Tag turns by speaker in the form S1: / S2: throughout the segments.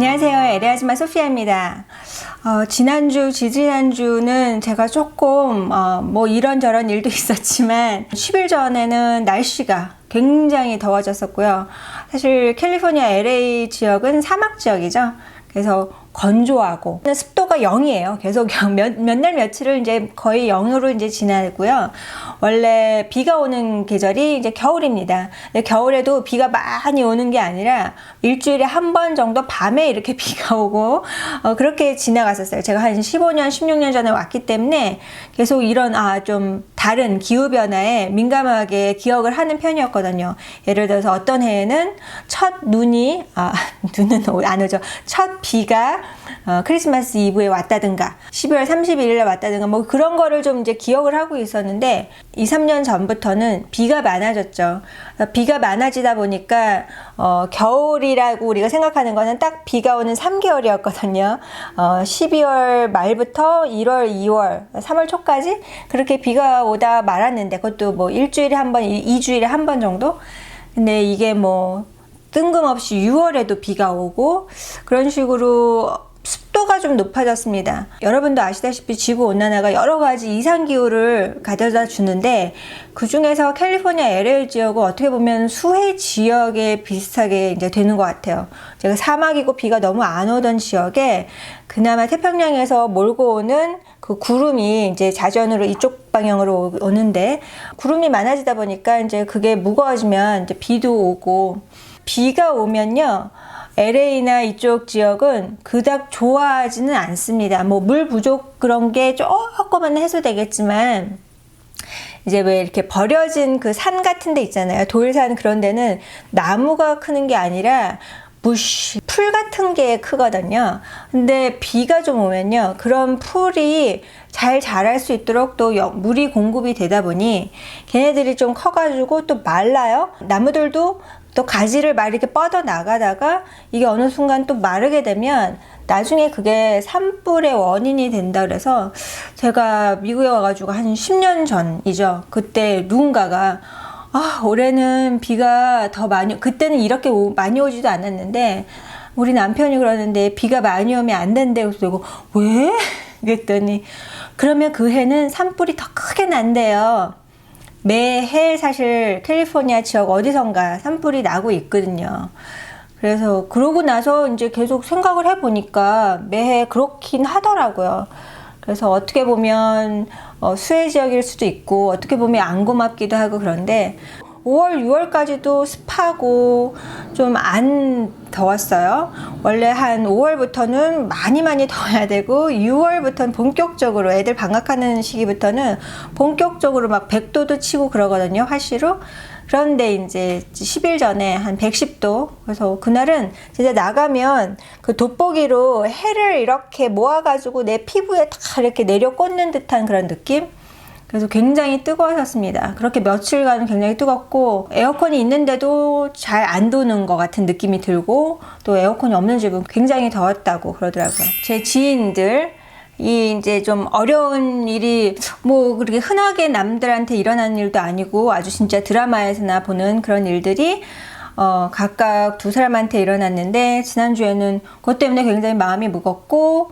S1: 안녕하세요. LA 아줌마 소피아입니다. 지난주, 지지난주는 제가 조금 뭐 이런저런 일도 있었지만 10일 전에는 날씨가 굉장히 더워졌었고요. 사실 캘리포니아 LA 지역은 사막 지역이죠. 그래서 건조하고 습도가 0이에요. 계속 몇 날 며칠을 이제 거의 0으로 이제 지나고요. 원래 비가 오는 계절이 이제 겨울입니다. 근데 겨울에도 비가 많이 오는 게 아니라 일주일에 한 번 정도 밤에 이렇게 비가 오고 그렇게 지나갔었어요. 제가 한 15년, 16년 전에 왔기 때문에 계속 이런 좀 다른 기후 변화에 민감하게 기억을 하는 편이었거든요. 예를 들어서 어떤 해에는 첫 눈이 눈은 안 오죠. 첫 비가 크리스마스 이브에 왔다든가 12월 31일에 왔다든가 뭐 그런 거를 좀 이제 기억을 하고 있었는데 2, 3년 전부터는 비가 많아졌죠. 비가 많아지다 보니까 겨울이라고 우리가 생각하는 거는 딱 비가 오는 3개월이었거든요. 12월 말부터 1월, 2월, 3월 초까지 그렇게 비가 오다 말았는데 그것도 뭐 일주일에 한 번, 2주일에 한 번 정도? 근데 이게 뭐 뜬금없이 6월에도 비가 오고 그런 식으로 습도가 좀 높아졌습니다. 여러분도 아시다시피 지구온난화가 여러 가지 이상기후를 가져다 주는데 그 중에서 캘리포니아 LA 지역은 어떻게 보면 수해 지역에 비슷하게 이제 되는 것 같아요. 제가 사막이고 비가 너무 안 오던 지역에 그나마 태평양에서 몰고 오는 그 구름이 이제 자전으로 이쪽 방향으로 오는데 구름이 많아지다 보니까 이제 그게 무거워지면 이제 비도 오고 비가 오면요. LA나 이쪽 지역은 그닥 좋아하지는 않습니다. 뭐 물 부족 그런 게 조금은 해소되겠지만 이제 왜 이렇게 버려진 그 산 같은 데 있잖아요. 돌산 그런 데는 나무가 크는 게 아니라 풀 같은 게 크거든요. 근데 비가 좀 오면요. 그런 풀이 잘 자랄 수 있도록 또 물이 공급이 되다 보니 걔네들이 좀 커가지고 또 말라요. 나무들도 또 가지를 막 이렇게 뻗어 나가다가 이게 어느 순간 또 마르게 되면 나중에 그게 산불의 원인이 된다 그래서 제가 미국에 와가지고 한 10년 전이죠. 그때 누군가가 올해는 비가 더 많이 그때는 이렇게 많이 오지도 않았는데 우리 남편이 그러는데 비가 많이 오면 안 된대요. 그래서 왜? 그랬더니 그러면 그 해는 산불이 더 크게 난대요. 매해 사실 캘리포니아 지역 어디선가 산불이 나고 있거든요. 그래서 그러고 나서 이제 계속 생각을 해보니까 매해 그렇긴 하더라고요. 그래서 어떻게 보면 수해 지역일 수도 있고 어떻게 보면 안 고맙기도 하고 그런데 5월, 6월까지도 습하고 좀 안 더웠어요. 원래 한 5월부터는 많이 더워야 되고 6월부터는 본격적으로 애들 방학하는 시기부터는 본격적으로 막 100도도 치고 그러거든요. 화씨로. 그런데 이제 10일 전에 한 110도. 그래서 그날은 진짜 나가면 그 돋보기로 해를 이렇게 모아가지고 내 피부에 다 이렇게 내려 꽂는 듯한 그런 느낌? 그래서 굉장히 뜨거웠습니다. 그렇게 며칠간 굉장히 뜨겁고 에어컨이 있는데도 잘 안 도는 것 같은 느낌이 들고 또 에어컨이 없는 집은 굉장히 더웠다고 그러더라고요. 제 지인들 이 이제 좀 어려운 일이 뭐 그렇게 흔하게 남들한테 일어나는 일도 아니고 아주 진짜 드라마에서나 보는 그런 일들이 각각 두 사람한테 일어났는데 지난주에는 그것 때문에 굉장히 마음이 무겁고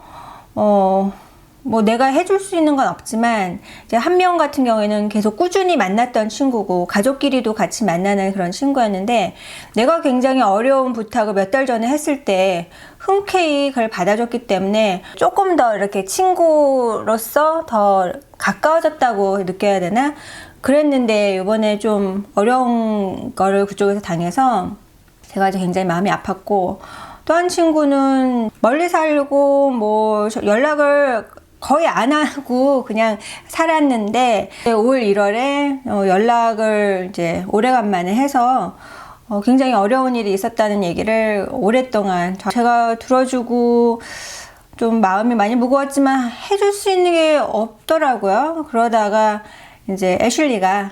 S1: 뭐 내가 해줄 수 있는 건 없지만 이제 한 명 같은 경우에는 계속 꾸준히 만났던 친구고 가족끼리도 같이 만나는 그런 친구였는데 내가 굉장히 어려운 부탁을 몇 달 전에 했을 때 흔쾌히 그걸 받아줬기 때문에 조금 더 이렇게 친구로서 더 가까워졌다고 느껴야 되나? 그랬는데 이번에 좀 어려운 거를 그쪽에서 당해서 제가 굉장히 마음이 아팠고 또 한 친구는 멀리 살고 뭐 연락을 거의 안 하고 그냥 살았는데 5월 1월에 연락을 이제 오래간만에 해서 굉장히 어려운 일이 있었다는 얘기를 오랫동안 제가 들어주고 좀 마음이 많이 무거웠지만 해줄 수 있는 게 없더라고요. 그러다가 이제 애슐리가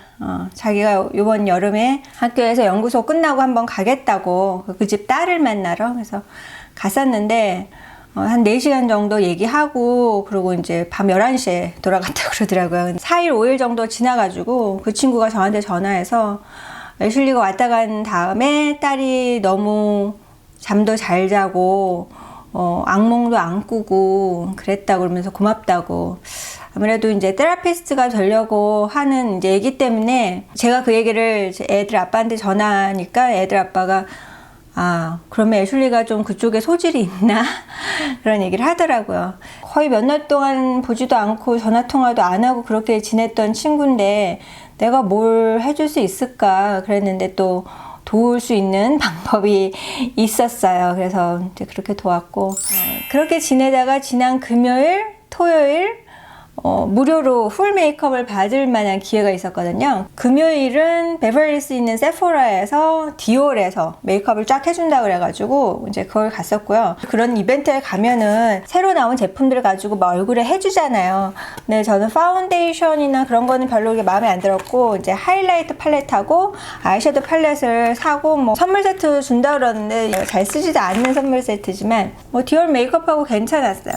S1: 자기가 이번 여름에 학교에서 연구소 끝나고 한번 가겠다고 그 집 딸을 만나러 그래서 갔었는데 한 4시간 정도 얘기하고 그리고 이제 밤 11시에 돌아갔다고 그러더라고요. 4일, 5일 정도 지나가지고 그 친구가 저한테 전화해서 애슐리가 왔다 간 다음에 딸이 너무 잠도 잘 자고 악몽도 안 꾸고 그랬다고 그러면서 고맙다고. 아무래도 이제 테라피스트가 되려고 하는 이제 애기 때문에 제가 그 얘기를 애들 아빠한테 전하니까 애들 아빠가 그러면 애슐리가 좀 그쪽에 소질이 있나? 그런 얘기를 하더라고요. 거의 몇 날 동안 보지도 않고 전화통화도 안 하고 그렇게 지냈던 친구인데 내가 뭘 해줄 수 있을까? 그랬는데 또 도울 수 있는 방법이 있었어요. 그래서 이제 그렇게 도왔고, 그렇게 지내다가 지난 금요일, 토요일, 무료로 풀 메이크업을 받을 만한 기회가 있었거든요. 금요일은 베버리힐스 있는 세포라에서 디올에서 메이크업을 쫙 해준다 그래가지고 이제 그걸 갔었고요. 그런 이벤트에 가면은 새로 나온 제품들을 가지고 막 얼굴에 해주잖아요. 근데 저는 파운데이션이나 그런 거는 별로 마음에 안 들었고, 이제 하이라이터 팔레트하고 아이섀도우 팔레트를 사고 뭐 선물 세트 준다 그러는데 잘 쓰지도 않는 선물 세트지만 뭐 디올 메이크업하고 괜찮았어요.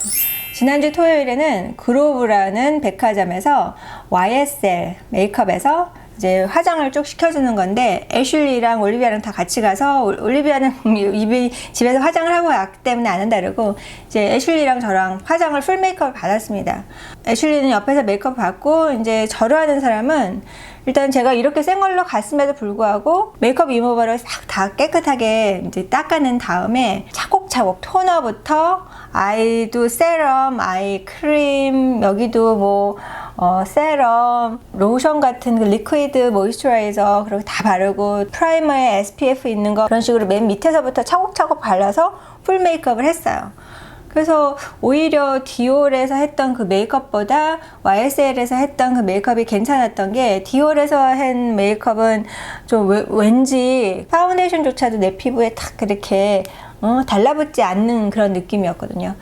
S1: 지난주 토요일에는 그로브라는 백화점에서 YSL 메이크업에서 이제 화장을 쭉 시켜주는 건데, 애슐리랑 올리비아랑 다 같이 가서, 올리비아는 이미 집에서 화장을 하고 왔기 때문에 안 한다 그러고, 이제 애슐리랑 저랑 화장을 풀 메이크업을 받았습니다. 애슐리는 옆에서 메이크업 받고, 이제 저를 하는 사람은 일단 제가 이렇게 센 걸로 갔음에도 불구하고 메이크업 리무버를 싹 다 깨끗하게 이제 닦아낸 다음에 차곡차곡 토너부터 아이도 세럼, 아이 크림, 여기도 뭐 세럼, 로션 같은 그 리퀴드 모이스처라이저 그리고 다 바르고, 프라이머에 SPF 있는 거 그런 식으로 맨 밑에서부터 차곡차곡 발라서 풀 메이크업을 했어요. 그래서 오히려 디올에서 했던 그 메이크업보다 YSL에서 했던 그 메이크업이 괜찮았던 게, 디올에서 한 메이크업은 좀 왠지 파운데이션조차도 내 피부에 탁 그렇게 달라붙지 않는 그런 느낌이었거든요.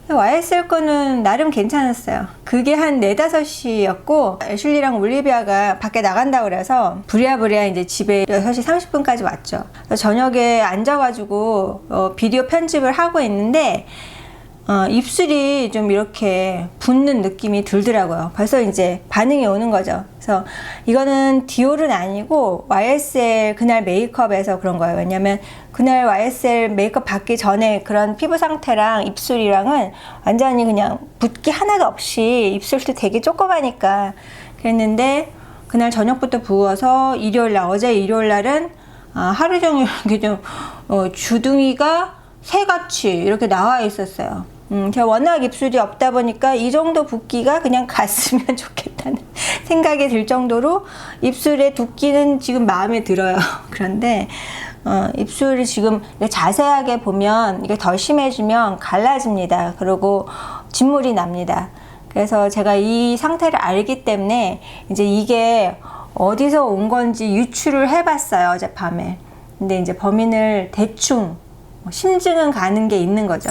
S1: YSL 거는 나름 괜찮았어요. 그게 한 4, 5시였고 애슐리랑 올리비아가 밖에 나간다고 그래서 부랴부랴 이제 집에 6시 30분까지 왔죠. 저녁에 앉아가지고 비디오 편집을 하고 있는데 입술이 좀 이렇게 붓는 느낌이 들더라고요. 벌써 이제 반응이 오는 거죠. 그래서 이거는 디올은 아니고 YSL 그날 메이크업에서 그런 거예요. 왜냐면 그날 YSL 메이크업 받기 전에 그런 피부 상태랑 입술이랑은 완전히 그냥 붓기 하나도 없이, 입술도 되게 조그마니까 그랬는데, 그날 저녁부터 부어서 어제 일요일 날은 하루 종일 이렇게 좀 주둥이가 새같이 이렇게 나와 있었어요. 제가 워낙 입술이 없다 보니까 이 정도 붓기가 그냥 갔으면 좋겠다는 생각이 들 정도로 입술의 붓기는 지금 마음에 들어요. 그런데 입술이 지금 자세하게 보면 이게 더 심해지면 갈라집니다. 그리고 진물이 납니다. 그래서 제가 이 상태를 알기 때문에 이제 이게 어디서 온 건지 유추를 해봤어요, 어젯밤에. 근데 이제 범인을 대충 심증은 가는 게 있는 거죠.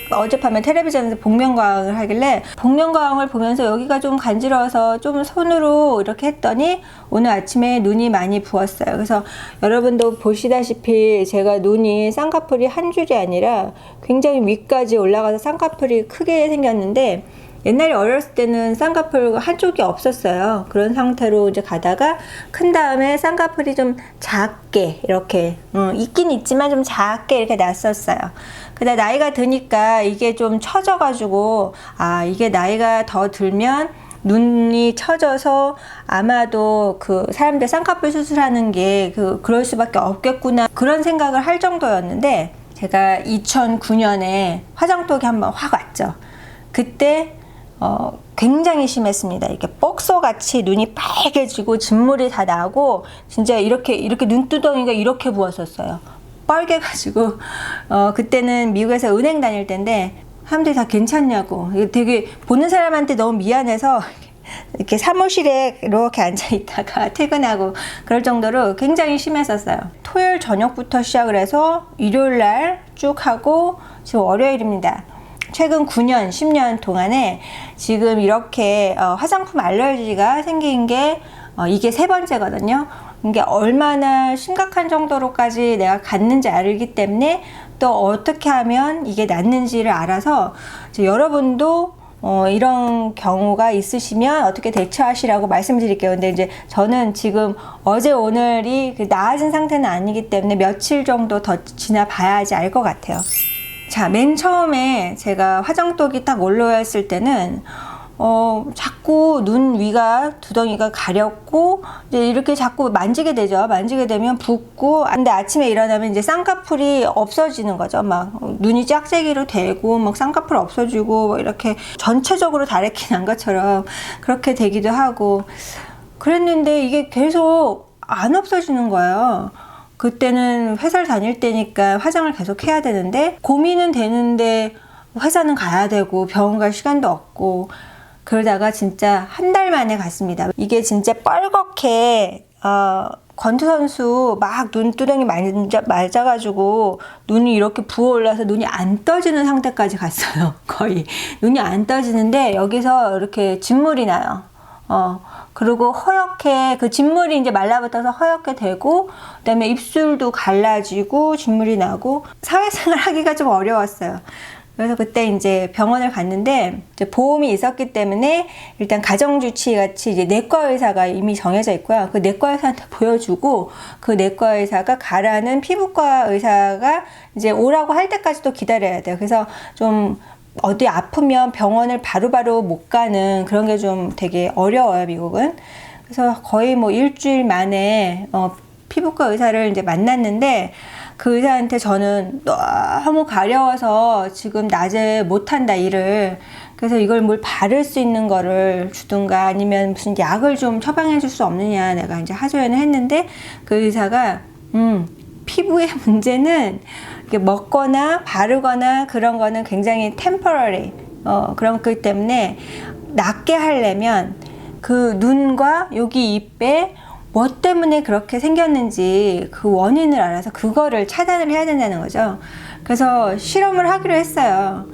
S1: 어젯밤에 텔레비전에서 복면가왕을 하길래 복면가왕을 보면서 여기가 좀 간지러워서 좀 손으로 이렇게 했더니 오늘 아침에 눈이 많이 부었어요. 그래서 여러분도 보시다시피 제가 눈이 쌍꺼풀이 한 줄이 아니라 굉장히 위까지 올라가서 쌍꺼풀이 크게 생겼는데, 옛날에 어렸을 때는 쌍꺼풀 한쪽이 없었어요. 그런 상태로 이제 가다가 큰 다음에 쌍꺼풀이 좀 작게 이렇게 있긴 있지만 좀 작게 이렇게 났었어요. 근데 나이가 드니까 이게 좀 처져가지고 이게 나이가 더 들면 눈이 처져서 아마도 그 사람들 쌍꺼풀 수술하는 게 그럴 수밖에 없겠구나, 그런 생각을 할 정도였는데, 제가 2009년에 화장독이 한번 확 왔죠. 그때 굉장히 심했습니다. 이렇게 뻑소같이 눈이 빨개지고 진물이 다 나고, 진짜 이렇게 눈두덩이가 이렇게 부었었어요. 빨개가지고 그때는 미국에서 은행 다닐 때인데 사람들이 다 괜찮냐고, 되게 보는 사람한테 너무 미안해서 이렇게 사무실에 이렇게 앉아 있다가 퇴근하고 그럴 정도로 굉장히 심했었어요. 토요일 저녁부터 시작을 해서 일요일 날 쭉 하고 지금 월요일입니다. 최근 9년, 10년 동안에 지금 이렇게 화장품 알러지가 생긴 게 이게 3번째거든요. 이게 얼마나 심각한 정도로까지 내가 갔는지 알기 때문에 또 어떻게 하면 이게 낫는지를 알아서 여러분도 이런 경우가 있으시면 어떻게 대처하시라고 말씀드릴게요. 근데 이제 저는 지금 어제 오늘이 나아진 상태는 아니기 때문에 며칠 정도 더 지나봐야지 알 것 같아요. 자, 맨 처음에 제가 화장독이 딱 올라왔을 때는 자꾸 눈 위가 두덩이가 가렵고 이제 이렇게 자꾸 만지게 되죠. 만지게 되면 붓고, 근데 아침에 일어나면 이제 쌍꺼풀이 없어지는 거죠. 막 눈이 짝재기로 되고 막 쌍꺼풀 없어지고 뭐 이렇게 전체적으로 다래끼 난 것처럼 그렇게 되기도 하고 그랬는데 이게 계속 안 없어지는 거예요. 그때는 회사를 다닐 때니까 화장을 계속 해야 되는데 고민은 되는데 회사는 가야 되고 병원 갈 시간도 없고 그러다가 진짜 한 달 만에 갔습니다. 이게 진짜 뻘겋게 권투 선수 막 눈두덩이 맞아가지고 눈이 이렇게 부어올라서 눈이 안 떠지는 상태까지 갔어요. 거의 눈이 안 떠지는데 여기서 이렇게 진물이 나요. 그리고 허옇게 그 진물이 이제 말라붙어서 허옇게 되고 그다음에 입술도 갈라지고 진물이 나고 사회생활 하기가 좀 어려웠어요. 그래서 그때 이제 병원을 갔는데 이제 보험이 있었기 때문에 일단 가정주치 같이 이제 내과 의사가 이미 정해져 있고요. 그 내과 의사한테 보여주고 그 내과 의사가 가라는 피부과 의사가 이제 오라고 할 때까지도 기다려야 돼요. 그래서 좀 어디 아프면 병원을 바로바로 못 가는 그런 게 좀 되게 어려워요, 미국은. 그래서 거의 뭐 일주일 만에 피부과 의사를 이제 만났는데 그 의사한테 저는 너무 가려워서 지금 낮에 못한다 일을. 그래서 이걸 뭘 바를 수 있는 거를 주든가 아니면 무슨 약을 좀 처방해 줄 수 없느냐 내가 이제 하소연을 했는데 그 의사가 피부의 문제는 먹거나 바르거나 그런 거는 굉장히 temporary 그런 거기 때문에 낫게 하려면 그 눈과 여기 입에 뭐 때문에 그렇게 생겼는지 그 원인을 알아서 그거를 차단을 해야 된다는 거죠. 그래서 실험을 하기로 했어요.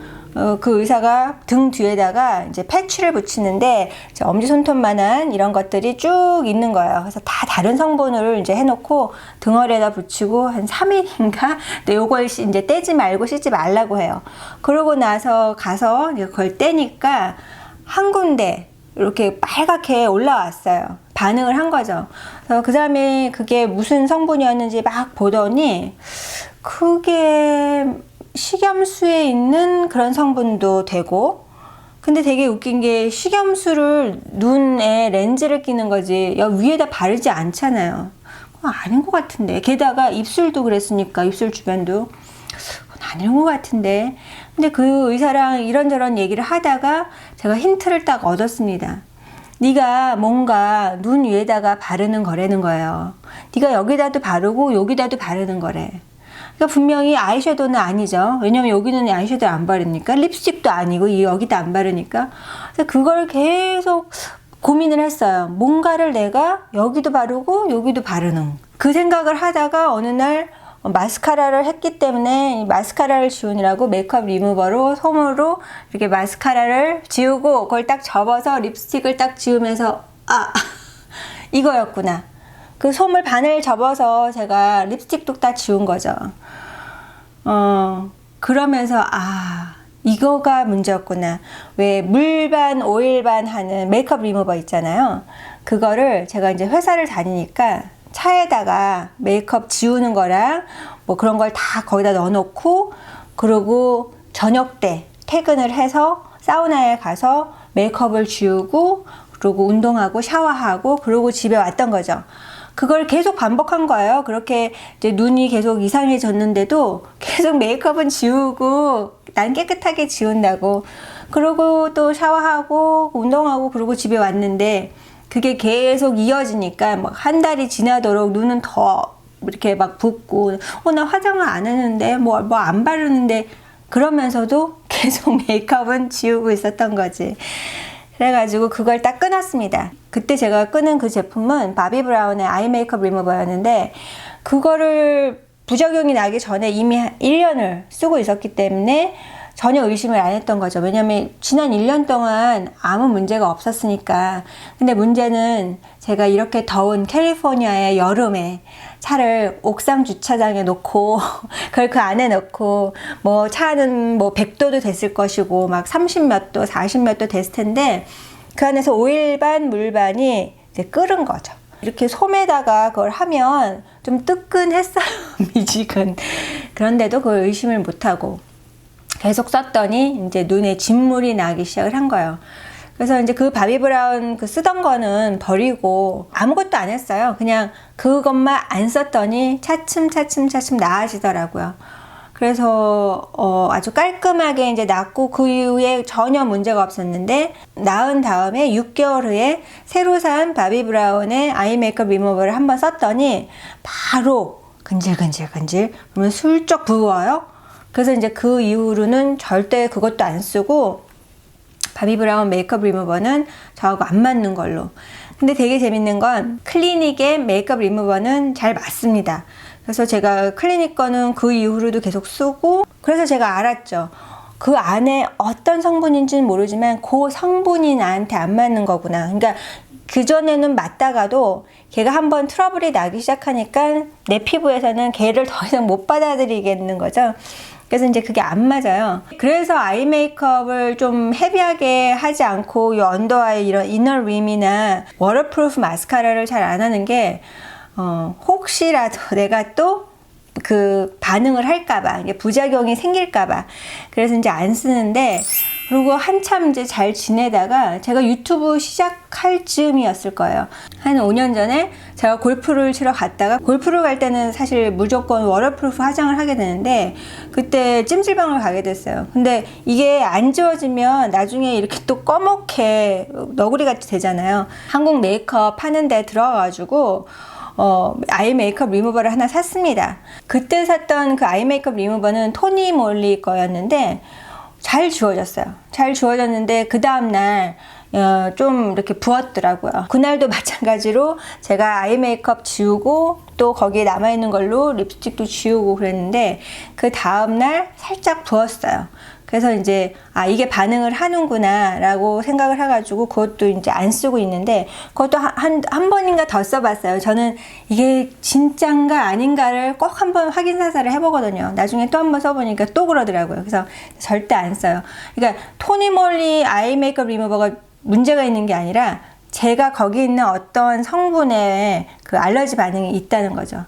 S1: 그 의사가 등 뒤에다가 이제 패치를 붙이는데 엄지손톱만한 이런 것들이 쭉 있는 거예요. 그래서 다 다른 성분을 이제 해놓고 등허리에다 붙이고 한 3일인가? 근데 요걸 이제 떼지 말고 씻지 말라고 해요. 그러고 나서 가서 이제 그걸 떼니까 한 군데 이렇게 빨갛게 올라왔어요. 반응을 한 거죠. 그래서 그 다음에 그게 무슨 성분이었는지 막 보더니 그게 식염수에 있는 그런 성분도 되고 근데 되게 웃긴 게 식염수를 눈에 렌즈를 끼는 거지 위에다 바르지 않잖아요. 아닌 것 같은데 게다가 입술도 그랬으니까 입술 주변도 아닌 것 같은데 근데 그 의사랑 이런저런 얘기를 하다가 제가 힌트를 딱 얻었습니다. 네가 뭔가 눈 위에다가 바르는 거라는 거예요. 네가 여기다도 바르고 여기다도 바르는 거래. 그러니까 분명히 아이섀도우는 아니죠. 왜냐면 여기는 아이섀도우 안 바르니까 립스틱도 아니고 여기다 안 바르니까 그래서 그걸 계속 고민을 했어요. 뭔가를 내가 여기도 바르고 여기도 바르는 그 생각을 하다가 어느 날 마스카라를 했기 때문에 마스카라를 지우느라고 메이크업 리무버로 솜으로 이렇게 마스카라를 지우고 그걸 딱 접어서 립스틱을 딱 지우면서 이거였구나. 그 솜을 반을 접어서 제가 립스틱도 딱 지운 거죠. 그러면서 이거가 문제였구나. 왜 물반 오일반 하는 메이크업 리무버 있잖아요. 그거를 제가 이제 회사를 다니니까 차에다가 메이크업 지우는 거랑 뭐 그런 걸 다 거기다 넣어놓고 그리고 저녁 때 퇴근을 해서 사우나에 가서 메이크업을 지우고 그리고 운동하고 샤워하고 그리고 집에 왔던 거죠. 그걸 계속 반복한 거예요. 그렇게 이제 눈이 계속 이상해졌는데도 계속 메이크업은 지우고 난 깨끗하게 지운다고 그러고 또 샤워하고 운동하고 그러고 집에 왔는데 그게 계속 이어지니까 막 한 달이 지나도록 눈은 더 이렇게 막 붓고 나 화장을 안 했는데 뭐 안 바르는데 그러면서도 계속 메이크업은 지우고 있었던 거지. 그래가지고 그걸 딱 끊었습니다. 그때 제가 끊은 그 제품은 바비 브라운의 아이 메이크업 리무버였는데 그거를 부작용이 나기 전에 이미 1년을 쓰고 있었기 때문에 전혀 의심을 안 했던 거죠. 왜냐면 지난 1년 동안 아무 문제가 없었으니까. 근데 문제는 제가 이렇게 더운 캘리포니아의 여름에 차를 옥상 주차장에 놓고 그걸 그 안에 넣고 뭐 차는 뭐 100도도 됐을 것이고 막 30몇 도, 40몇 도 됐을 텐데 그 안에서 오일반, 물반이 이제 끓은 거죠. 이렇게 솜에다가 그걸 하면 좀 뜨끈했어요. 미지근. 그런데도 그걸 의심을 못하고 계속 썼더니 이제 눈에 진물이 나기 시작을 한 거예요. 그래서 이제 그 바비브라운 그 쓰던 거는 버리고 아무것도 안 했어요. 그냥 그것만 안 썼더니 차츰 나아지더라고요. 그래서 아주 깔끔하게 이제 낫고 그 이후에 전혀 문제가 없었는데, 나은 다음에 6개월 후에 새로 산 바비브라운의 아이 메이크업 리무버를 한번 썼더니 바로 근질근질 그러면 슬쩍 부어요. 그래서 이제 그 이후로는 절대 그것도 안 쓰고 바비브라운 메이크업 리무버는 저하고 안 맞는 걸로. 근데 되게 재밌는 건 클리닉의 메이크업 리무버는 잘 맞습니다. 그래서 제가 클리닉 거는 그 이후로도 계속 쓰고, 그래서 제가 알았죠. 그 안에 어떤 성분인지는 모르지만 그 성분이 나한테 안 맞는 거구나. 그러니까 그전에는 맞다가도 걔가 한번 트러블이 나기 시작하니까 내 피부에서는 걔를 더 이상 못 받아들이겠는 거죠. 그래서 이제 그게 안 맞아요. 그래서 아이 메이크업을 좀 헤비하게 하지 않고 이 언더아이 이런 이너 림이나 워터프루프 마스카라를 잘 안 하는 게 혹시라도 내가 또 그 반응을 할까봐, 부작용이 생길까봐. 그래서 이제 안 쓰는데, 그리고 한참 이제 잘 지내다가 제가 유튜브 시작할 즈음이었을 거예요. 한 5년 전에 제가 골프를 치러 갔다가, 골프를 갈 때는 사실 무조건 워터프루프 화장을 하게 되는데 그때 찜질방을 가게 됐어요. 근데 이게 안 지워지면 나중에 이렇게 또 꺼멓게 너구리 같이 되잖아요. 한국 메이크업 파는 데 들어가가지고 아이 메이크업 리무버를 하나 샀습니다. 그때 샀던 그 아이 메이크업 리무버는 토니 몰리 거였는데 잘 지워졌어요. 잘 지워졌는데 그 다음날 좀 이렇게 부었더라고요. 그날도 마찬가지로 제가 아이 메이크업 지우고 또 거기에 남아있는 걸로 립스틱도 지우고 그랬는데 그 다음날 살짝 부었어요. 그래서 이제 이게 반응을 하는구나 라고 생각을 해가지고 그것도 이제 안 쓰고 있는데, 그것도 한 번인가 더 써봤어요. 저는 이게 진짠가 아닌가를 꼭 한번 확인 사살을 해보거든요. 나중에 또 한번 써보니까 또 그러더라고요. 그래서 절대 안 써요. 그러니까 토니몰리 아이 메이크업 리무버가 문제가 있는 게 아니라 제가 거기 있는 어떤 성분에 그 알러지 반응이 있다는 거죠.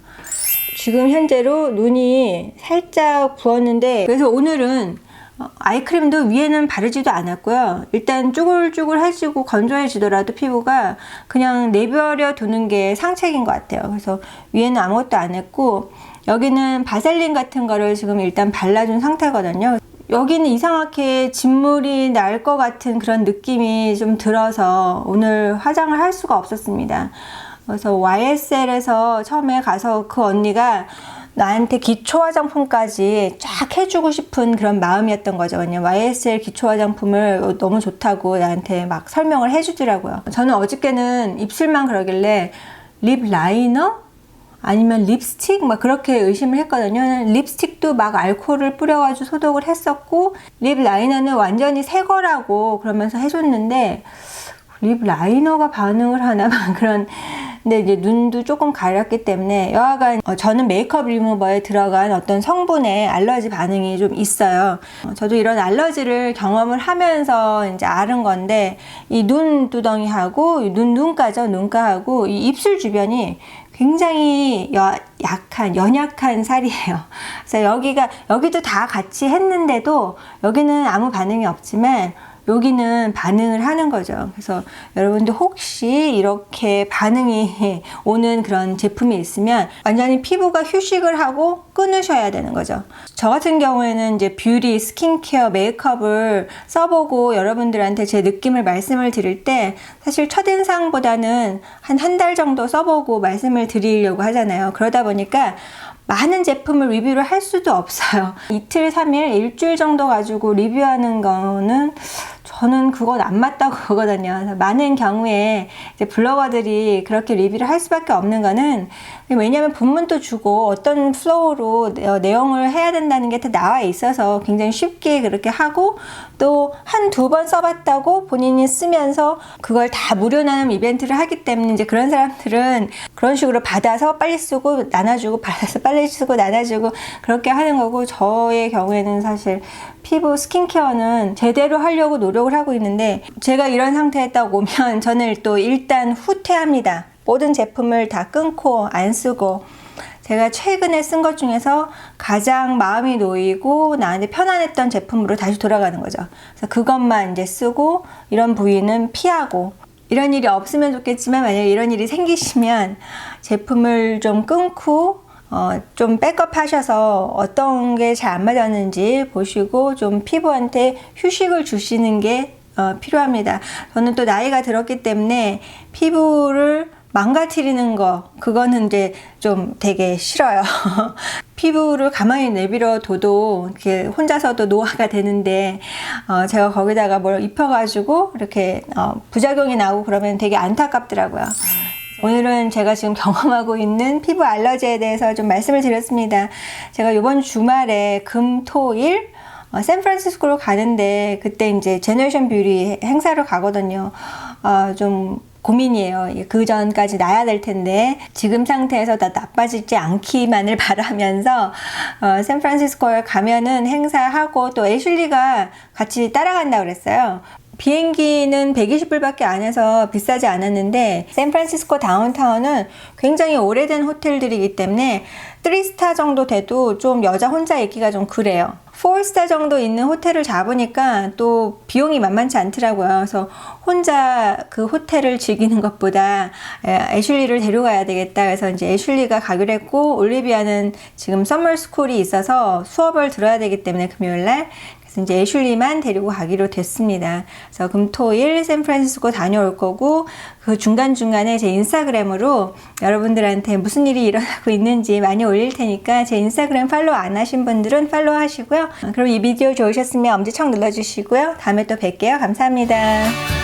S1: 지금 현재로 눈이 살짝 부었는데, 그래서 오늘은 아이크림도 위에는 바르지도 않았고요. 일단 쭈글쭈글해지고 건조해지더라도 피부가 그냥 내버려 두는 게 상책인 것 같아요. 그래서 위에는 아무것도 안 했고, 여기는 바셀린 같은 거를 지금 일단 발라준 상태거든요. 여기는 이상하게 진물이 날 것 같은 그런 느낌이 좀 들어서 오늘 화장을 할 수가 없었습니다. 그래서 YSL에서 처음에 가서 그 언니가 나한테 기초 화장품까지 쫙 해주고 싶은 그런 마음이었던 거죠. 왜냐면 YSL 기초 화장품을 너무 좋다고 나한테 막 설명을 해주더라고요. 저는 어저께는 입술만 그러길래 립 라이너? 아니면 립스틱? 막 그렇게 의심을 했거든요. 립스틱도 막 알코올을 뿌려가지고 소독을 했었고, 립 라이너는 완전히 새 거라고 그러면서 해줬는데, 립 라이너가 반응을 하나 막 그런. 근데 이제 눈도 조금 가렸기 때문에 여하간 저는 메이크업 리무버에 들어간 어떤 성분에 알러지 반응이 좀 있어요. 저도 이런 알러지를 경험을 하면서 이제 알은 건데, 이 눈두덩이하고 눈가하고 이 입술 주변이 굉장히 연약한 살이에요. 그래서 여기도 다 같이 했는데도 여기는 아무 반응이 없지만 여기는 반응을 하는 거죠. 그래서 여러분들 혹시 이렇게 반응이 오는 그런 제품이 있으면 완전히 피부가 휴식을 하고 끊으셔야 되는 거죠. 저 같은 경우에는 이제 뷰티, 스킨케어, 메이크업을 써보고 여러분들한테 제 느낌을 말씀을 드릴 때 사실 첫인상보다는 한 달 정도 써보고 말씀을 드리려고 하잖아요. 그러다 보니까 많은 제품을 리뷰를 할 수도 없어요. 이틀, 3일, 일주일 정도 가지고 리뷰하는 거는 저는 그건 안 맞다고 보거든요. 그래서 많은 경우에 이제 블로거들이 그렇게 리뷰를 할 수밖에 없는 거는, 왜냐하면 본문도 주고 어떤 플로우로 내용을 해야 된다는 게 다 나와 있어서 굉장히 쉽게 그렇게 하고, 또 한두 번 써봤다고 본인이 쓰면서 그걸 다 무료 나눔 이벤트를 하기 때문에 이제 그런 사람들은 그런 식으로 받아서 빨리 쓰고 나눠주고, 받아서 빨리 쓰고 나눠주고 그렇게 하는 거고, 저의 경우에는 사실 피부 스킨케어는 제대로 하려고 노력을 하고 있는데, 제가 이런 상태에 딱 오면 저는 또 일단 후퇴합니다. 모든 제품을 다 끊고 안 쓰고. 제가 최근에 쓴 것 중에서 가장 마음이 놓이고 나한테 편안했던 제품으로 다시 돌아가는 거죠. 그래서 그것만 이제 쓰고 이런 부위는 피하고, 이런 일이 없으면 좋겠지만 만약에 이런 일이 생기시면 제품을 좀 끊고 좀 백업 하셔서 어떤 게 잘 안 맞았는지 보시고 좀 피부한테 휴식을 주시는 게 필요합니다. 저는 또 나이가 들었기 때문에 피부를 망가뜨리는 거, 그거는 이제 좀 되게 싫어요. 피부를 가만히 내버려 둬도 이렇게 혼자서도 노화가 되는데 제가 거기다가 뭘 입혀가지고 이렇게 부작용이 나고 그러면 되게 안타깝더라고요. 오늘은 제가 지금 경험하고 있는 피부 알러지에 대해서 좀 말씀을 드렸습니다. 제가 이번 주말에 금, 토, 일 샌프란시스코로 가는데 그때 이제 제너레이션 뷰티 행사를 가거든요. 좀 고민이에요. 그 전까지 나야 될 텐데 지금 상태에서 다 나빠지지 않기만을 바라면서 샌프란시스코에 가면은 행사하고 또 애슐리가 같이 따라간다고 그랬어요. 비행기는 120불밖에 안 해서 비싸지 않았는데 샌프란시스코 다운타운은 굉장히 오래된 호텔들이기 때문에 3스타 정도 돼도 좀 여자 혼자 있기가 좀 그래요. 4스타 정도 있는 호텔을 잡으니까 또 비용이 만만치 않더라고요. 그래서 혼자 그 호텔을 즐기는 것보다 애슐리를 데려가야 되겠다. 그래서 이제 애슐리가 가기로 했고, 올리비아는 지금 서머스쿨이 있어서 수업을 들어야 되기 때문에 금요일날 그래서 이제 애슐리만 데리고 가기로 됐습니다. 그래서 금, 토, 일 샌프란시스코 다녀올 거고, 그 중간중간에 제 인스타그램으로 여러분들한테 무슨 일이 일어나고 있는지 많이 올릴 테니까 제 인스타그램 팔로우 안 하신 분들은 팔로우 하시고요. 그럼 이 비디오 좋으셨으면 엄지척 눌러주시고요. 다음에 또 뵐게요. 감사합니다.